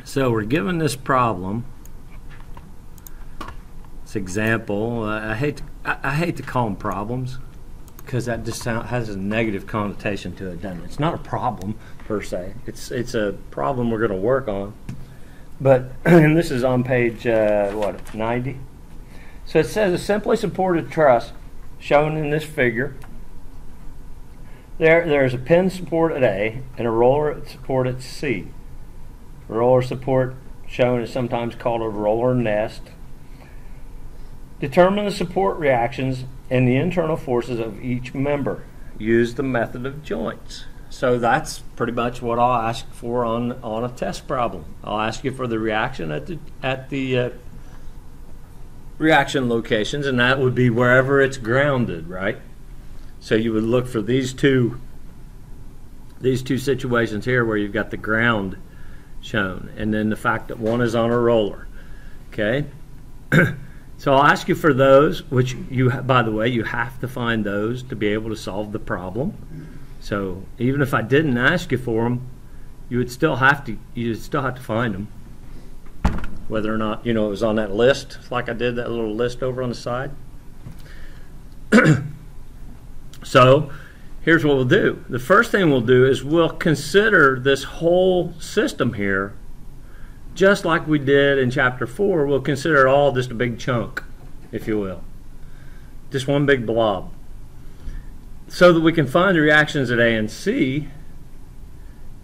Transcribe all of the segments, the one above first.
So we're given this problem, this example. I hate to call them problems because that just has a negative connotation to it, doesn't it? It's not a problem per se. It's a problem we're going to work on. But and this is on page 90. So it says a simply supported truss shown in this figure. There's a pin support at A and a roller support at C. Roller support shown is sometimes called a roller nest. Determine the support reactions and the internal forces of each member. Use the method of joints. So that's pretty much what I'll ask for on a test problem. I'll ask you for the reaction at the reaction locations, and that would be wherever it's grounded, right? So you would look for these two situations here where you've got the ground shown, and then the fact that one is on a roller. Okay, so I'll ask you for those, which by the way, you have to find those to be able to solve the problem. So even if I didn't ask you for them, you would still have to find them, whether or not it was on that list, like I did that little list over on the side. So here's what we'll do. The first thing we'll do is we'll consider this whole system here, just like we did in Chapter 4. We'll consider it all just a big chunk, if you will. Just one big blob. So that we can find the reactions at A and C,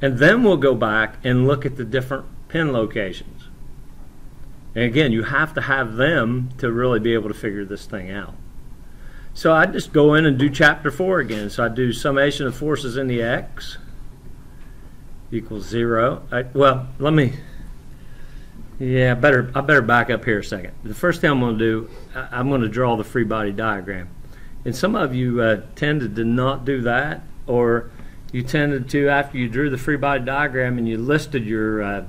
and then we'll go back and look at the different pin locations. And again, you have to have them to really be able to figure this thing out. So I just go in and do Chapter 4 again. So I do summation of forces in the X equals 0. I better back up here a second. The first thing I'm going to do, I'm going to draw the free body diagram. And some of you tended to not do that, or you tended to, after you drew the free body diagram and you listed your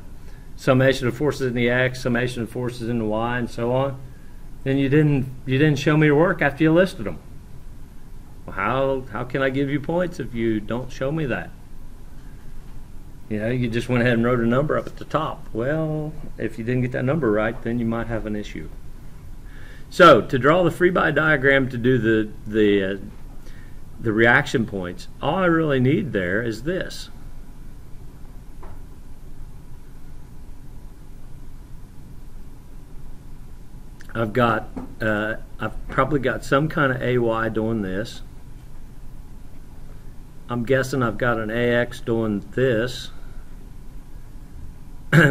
summation of forces in the X, summation of forces in the Y, and so on, then you didn't show me your work after you listed them. Well, how can I give you points if you don't show me that? You just went ahead and wrote a number up at the top. Well, if you didn't get that number right, then you might have an issue. So to draw the free body diagram to do the reaction points, all I really need there is this. I've probably got some kind of AY doing this. I'm guessing I've got an AX doing this.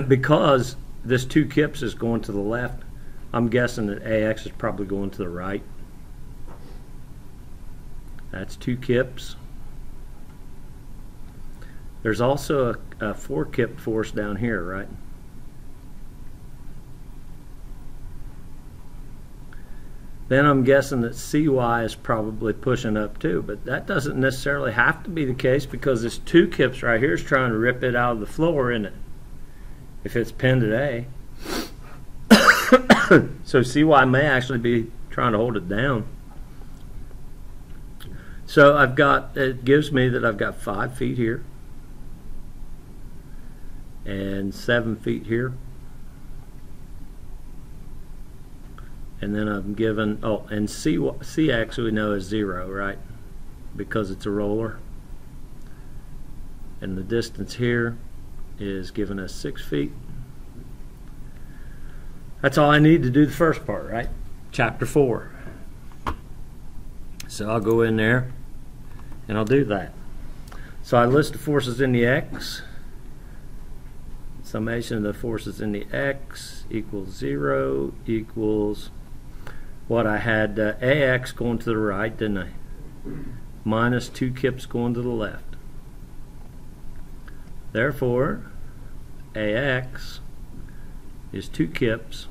Because this 2 kips is going to the left, I'm guessing that AX is probably going to the right. That's 2 kips. There's also a 4 kip force down here, right? Then I'm guessing that CY is probably pushing up too, but that doesn't necessarily have to be the case because this 2 kips right here is trying to rip it out of the floor, isn't it? If it's pinned at A. So CY may actually be trying to hold it down. So it gives me that I've got 5 feet here and 7 feet here. And then I'm given, and CX we know is 0, right? Because it's a roller. And the distance here is giving us 6 feet. That's all I need to do the first part, right? Chapter 4. So I'll go in there and I'll do that. So I list the forces in the X. Summation of the forces in the X equals 0 equals what I had AX going to the right, didn't I? Minus 2 kips going to the left. Therefore, AX is 2 kips.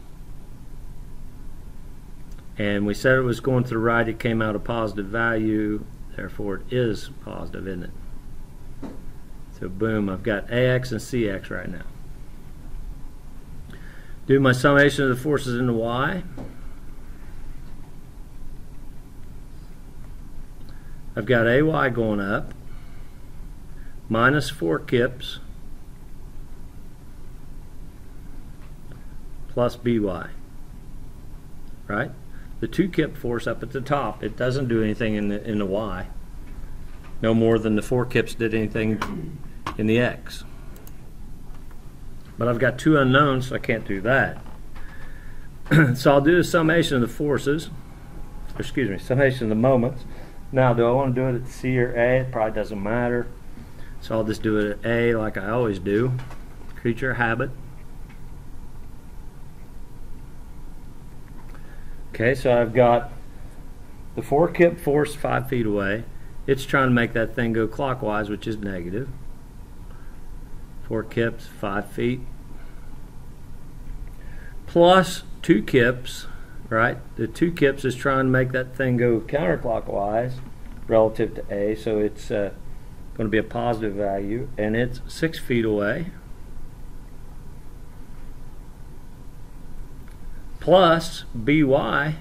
And we said it was going to the right, it came out a positive value, therefore it is positive, isn't it? So boom, I've got AX and CX right now. Do my summation of the forces in the Y. I've got AY going up, minus 4 kips, plus By, right? The 2 kip force up at the top, it doesn't do anything in the Y, no more than the 4 kips did anything in the X. But I've got 2 unknowns, so I can't do that. So I'll do the summation of the forces, summation of the moments. Now, do I want to do it at C or A? It probably doesn't matter. So I'll just do it at A like I always do. Creature of habit. Okay, so I've got the 4 kip force 5 feet away. It's trying to make that thing go clockwise, which is negative. 4 kips, 5 feet. Plus 2 kips, right? The 2 kips is trying to make that thing go counterclockwise relative to A, so it's going to be a positive value, and it's 6 feet away. Plus By,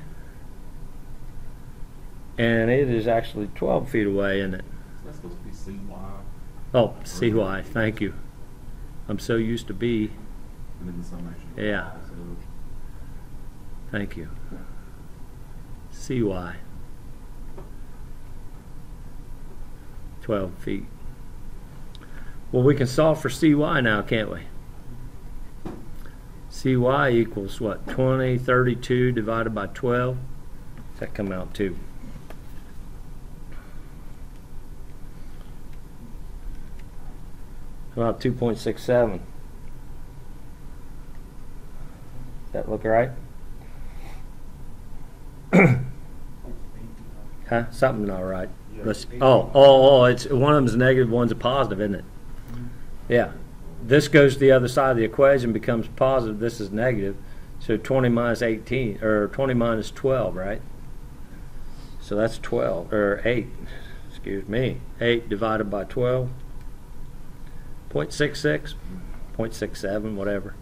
and it is actually 12 feet away, isn't it? That's supposed to be CY. Oh, CY, thank you. I'm so used to B. And then the summation. Yeah. Thank you. CY. 12 feet. Well, we can solve for CY now, can't we? CY equals what? 20, 32 divided by 12. What's that come out to? About 2.67. That look right? Huh? Something not right. Let's, it's one of them's a negative, one's a positive, isn't it? Yeah. This goes to the other side of the equation, becomes positive. This is negative. So 20 minus 18, or 20 minus 12, right? So that's 12, or 8. Excuse me. 8 divided by 12. 0.66, 0.67, whatever.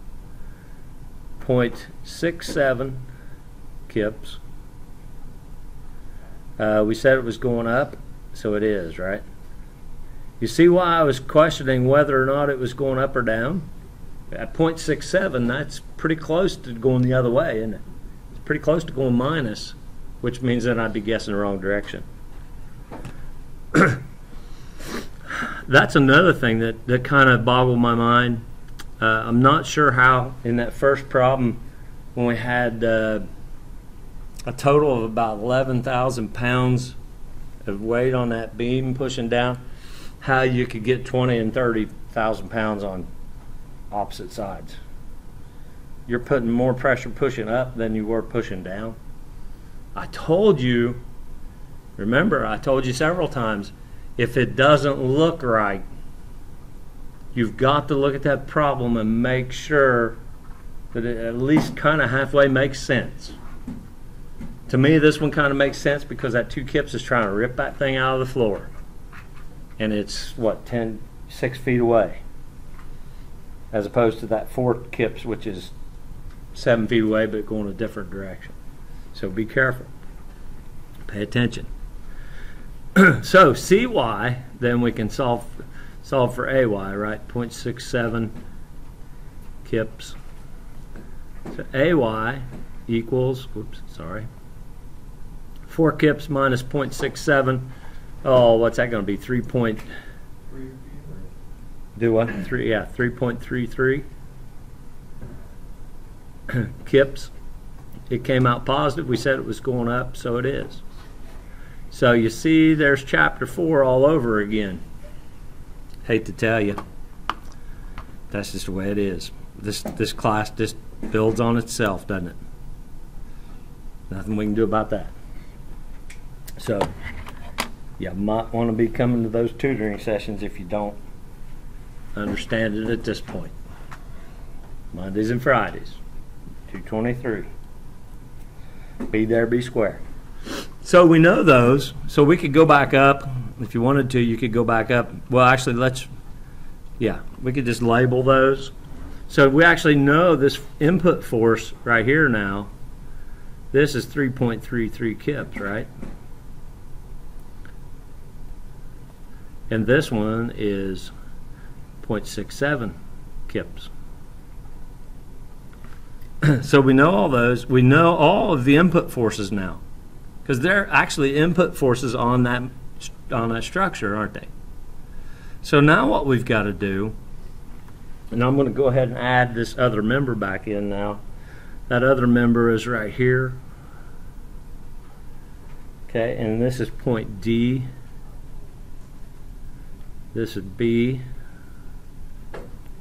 0.67 kips. We said it was going up, so it is, right? You see why I was questioning whether or not it was going up or down? At 0.67, that's pretty close to going the other way, isn't it? It's pretty close to going minus, which means that I'd be guessing the wrong direction. That's another thing that kind of boggled my mind. I'm not sure how in that first problem, when we had a total of about 11,000 pounds of weight on that beam pushing down, how you could get 20 and 30,000 pounds on opposite sides. You're putting more pressure pushing up than you were pushing down. I told you, remember, I told you several times, if it doesn't look right, you've got to look at that problem and make sure that it at least kind of halfway makes sense. To me, this one kind of makes sense because that 2 kips is trying to rip that thing out of the floor. And it's, what, 6 feet away. As opposed to that 4 kips, which is 7 feet away but going a different direction. So be careful. Pay attention. So CY, then we can solve for AY, right? 0.67 kips. So AY equals, 4 kips minus 0.67. Oh, what's that going to be? 3 point. Do what? 3.33 kips. It came out positive. We said it was going up, so it is. So you see, there's chapter 4 all over again. Hate to tell you, that's just the way it is. This class just builds on itself, doesn't it? Nothing we can do about that. So you might want to be coming to those tutoring sessions if you don't understand it at this point. Mondays and Fridays, 223. Be there, be square. So we know those, so we could go back up. If you wanted to, you could go back up. Well, actually, we could just label those. So we actually know this input force right here now. This is 3.33 kips, right? And this one is 0.67 kips. So we know all those. We know all of the input forces now, because they're actually input forces on that structure, aren't they? So now what we've got to do, and I'm going to go ahead and add this other member back in now. That other member is right here. Okay, and this is point D. This is B.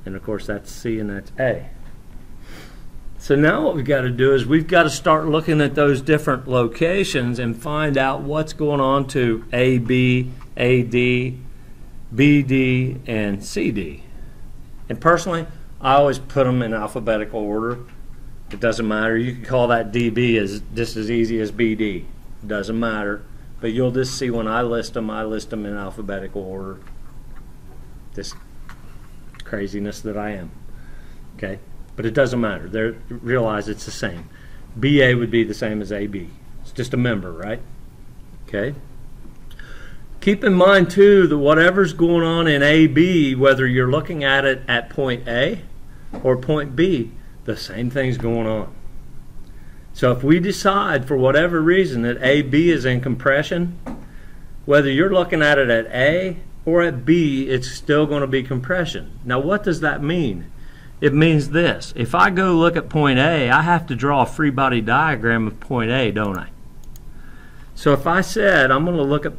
And of course that's C and that's A. So now what we've got to do is we've got to start looking at those different locations and find out what's going on to AB, AD, BD, and CD. And personally, I always put them in alphabetical order. It doesn't matter. You can call that DB as just as easy as BD. It doesn't matter. But you'll just see when I list them in alphabetical order. This craziness that I am. Okay? But it doesn't matter. Realize it's the same. BA would be the same as AB. It's just a member, right? Okay? Keep in mind, too, that whatever's going on in AB, whether you're looking at it at point A or point B, the same thing's going on. So if we decide, for whatever reason, that AB is in compression, whether you're looking at it at A or at B, it's still going to be compression. Now, what does that mean? It means this. If I go look at point A, I have to draw a free body diagram of point A, don't I? So if I said I'm going to look at point